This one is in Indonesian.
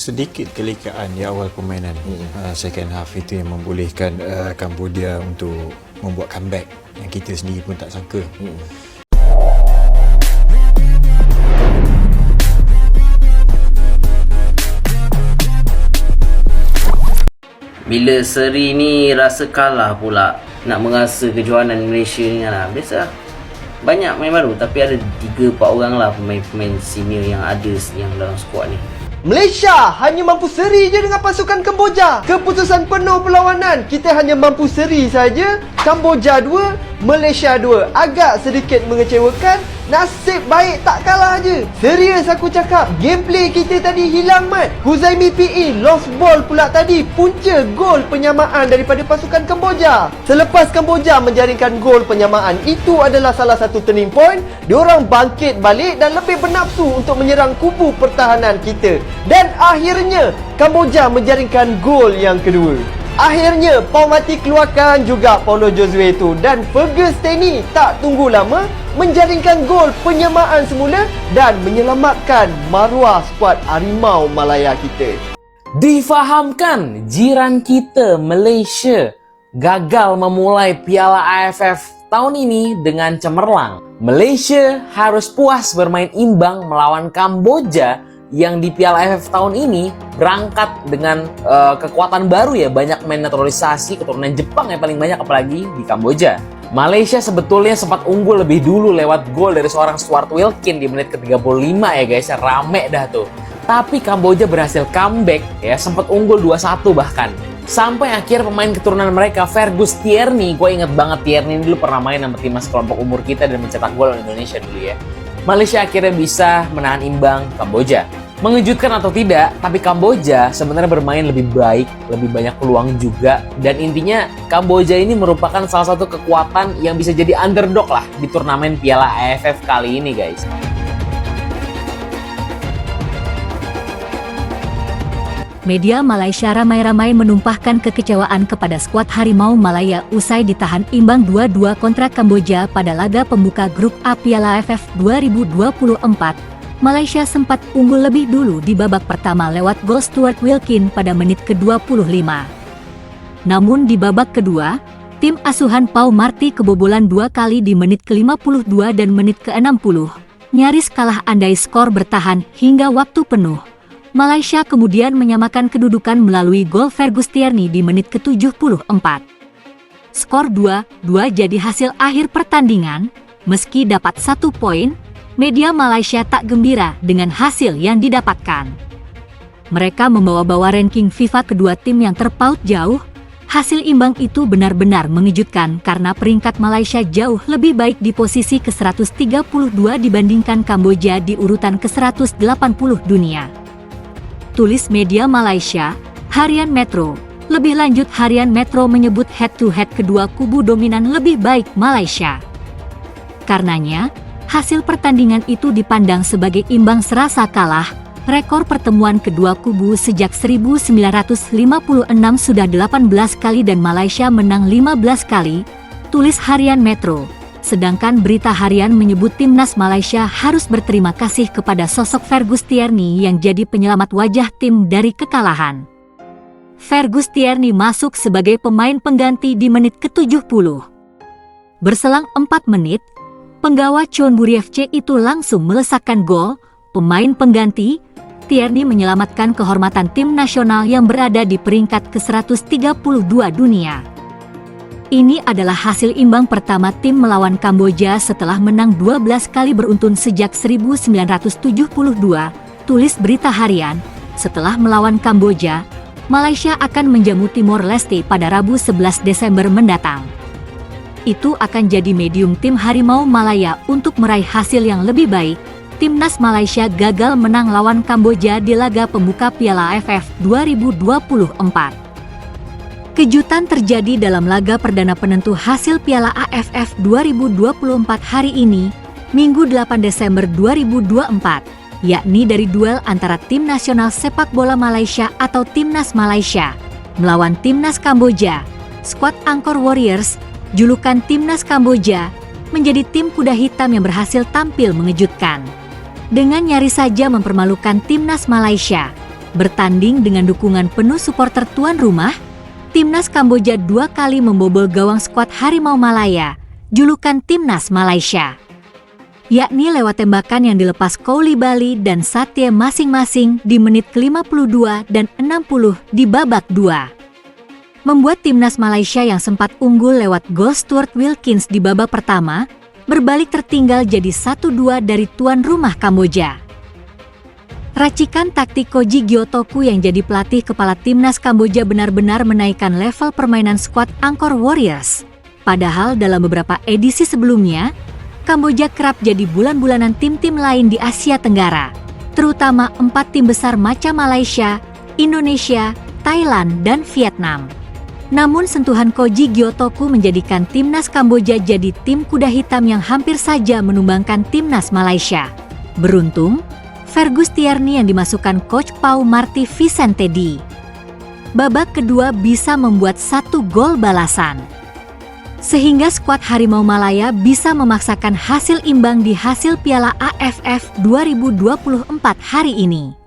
Sedikit kelikaan di awal permainan second half itu yang membolehkan Cambodia untuk membuat comeback yang kita sendiri pun tak sangka. Bila seri ni rasa kalah pula, nak merasa kejohanan Malaysia ni lah. Biasa banyak pemain baru tapi ada 3-4 orang lah pemain-pemain senior yang ada yang dalam skuad ni. Malaysia hanya mampu seri je dengan pasukan Kemboja. Keputusan penuh perlawanan, kita hanya mampu seri saja. Kamboja 2, Malaysia 2. Agak sedikit mengecewakan. Nasib baik tak kalah je. Serius aku cakap, gameplay kita tadi hilang mat. Huzaimi PE lost ball pula tadi. Punca gol penyamaan daripada pasukan Kemboja. Selepas Kemboja menjaringkan gol penyamaan, itu adalah salah satu turning point. Diorang bangkit balik dan lebih bernafsu untuk menyerang kubu pertahanan kita. Dan akhirnya Kamboja menjaringkan gol yang kedua. Akhirnya Pau Mati keluarkan juga Paulo Josue itu. Dan Fergus Teni tak tunggu lama menjaringkan gol penyamaan semula dan menyelamatkan maruah skuad Harimau Malaya kita. Difahamkan jiran kita Malaysia gagal memulai Piala AFF tahun ini dengan cemerlang. Malaysia harus puas bermain imbang melawan Kamboja yang di Piala AFF tahun ini berangkat dengan kekuatan baru ya, banyak main naturalisasi keturunan Jepang yang paling banyak apalagi di Kamboja. Malaysia sebetulnya sempat unggul lebih dulu lewat gol dari seorang Stuart Wilkin di menit ke-35 ya guys, rame dah tuh. Tapi Kamboja berhasil comeback ya, sempat unggul 2-1 bahkan. Sampai akhir pemain keturunan mereka, Fergus Tierney, gue inget banget Tierney dulu pernah main sama timnas kelompok umur kita dan mencetak gol di Indonesia dulu ya. Malaysia akhirnya bisa menahan imbang Kamboja. Mengejutkan atau tidak, tapi Kamboja sebenarnya bermain lebih baik, lebih banyak peluang juga. Dan intinya Kamboja ini merupakan salah satu kekuatan yang bisa jadi underdog lah di turnamen Piala AFF kali ini guys. Media Malaysia ramai-ramai menumpahkan kekecewaan kepada skuad Harimau Malaya usai ditahan imbang 2-2 kontra Kamboja pada laga pembuka grup A Piala AFF 2024. Malaysia sempat unggul lebih dulu di babak pertama lewat gol Stuart Wilkin pada menit ke-25. Namun di babak kedua, tim asuhan Pau Marti kebobolan 2 kali di menit ke-52 dan menit ke-60. Nyaris kalah andai skor bertahan hingga waktu penuh. Malaysia kemudian menyamakan kedudukan melalui gol Fergus Tierney di menit ke-74. Skor 2-2 jadi hasil akhir pertandingan. Meski dapat 1 poin, media Malaysia tak gembira dengan hasil yang didapatkan. Mereka membawa-bawa ranking FIFA kedua tim yang terpaut jauh. Hasil imbang itu benar-benar mengejutkan karena peringkat Malaysia jauh lebih baik di posisi ke-132 dibandingkan Kamboja di urutan ke-180 dunia. Tulis media Malaysia, Harian Metro. Lebih lanjut, Harian Metro menyebut head-to-head kedua kubu dominan lebih baik Malaysia. Karenanya, hasil pertandingan itu dipandang sebagai imbang serasa kalah. Rekor pertemuan kedua kubu sejak 1956 sudah 18 kali dan Malaysia menang 15 kali, tulis Harian Metro. Sedangkan berita harian menyebut timnas Malaysia harus berterima kasih kepada sosok Fergus Tierney yang jadi penyelamat wajah tim dari kekalahan. Fergus Tierney masuk sebagai pemain pengganti di menit ke-70. Berselang 4 menit, penggawa Chonburi FC itu langsung melesakkan gol. Pemain pengganti, Tierney menyelamatkan kehormatan tim nasional yang berada di peringkat ke-132 dunia. Ini adalah hasil imbang pertama tim melawan Kamboja setelah menang 12 kali beruntun sejak 1972, tulis berita harian. Setelah melawan Kamboja, Malaysia akan menjamu Timor Leste pada Rabu 11 Desember mendatang. Itu akan jadi medium tim Harimau Malaya untuk meraih hasil yang lebih baik. Timnas Malaysia gagal menang lawan Kamboja di laga pembuka Piala AFF 2024. Kejutan terjadi dalam laga perdana penentu hasil Piala AFF 2024 hari ini, Minggu 8 Desember 2024, yakni dari duel antara Tim Nasional Sepak Bola Malaysia atau Timnas Malaysia melawan Timnas Kamboja. Skuad Angkor Warriors, julukan Timnas Kamboja, menjadi tim kuda hitam yang berhasil tampil mengejutkan. Dengan nyaris saja mempermalukan Timnas Malaysia, Bertanding dengan dukungan penuh supporter tuan rumah, Timnas Kamboja 2 kali membobol gawang skuad Harimau Malaya, julukan Timnas Malaysia. Yakni lewat tembakan yang dilepas Koulibaly dan Satye masing-masing di menit ke-52 dan 60 di babak 2. Membuat Timnas Malaysia yang sempat unggul lewat gol Stuart Wilkins di babak pertama, berbalik tertinggal jadi 1-2 dari tuan rumah Kamboja. Racikan taktik Koji Gyotoku yang jadi pelatih kepala Timnas Kamboja benar-benar menaikkan level permainan skuad Angkor Warriors. Padahal dalam beberapa edisi sebelumnya, Kamboja kerap jadi bulan-bulanan tim-tim lain di Asia Tenggara, terutama 4 tim besar macam Malaysia, Indonesia, Thailand, dan Vietnam. Namun sentuhan Koji Gyotoku menjadikan Timnas Kamboja jadi tim kuda hitam yang hampir saja menumbangkan Timnas Malaysia. Beruntung, Fergus Tierney yang dimasukkan Coach Pau Marty Vicente di babak kedua bisa membuat 1 gol balasan. Sehingga skuad Harimau Malaya bisa memaksakan hasil imbang di hasil Piala AFF 2024 hari ini.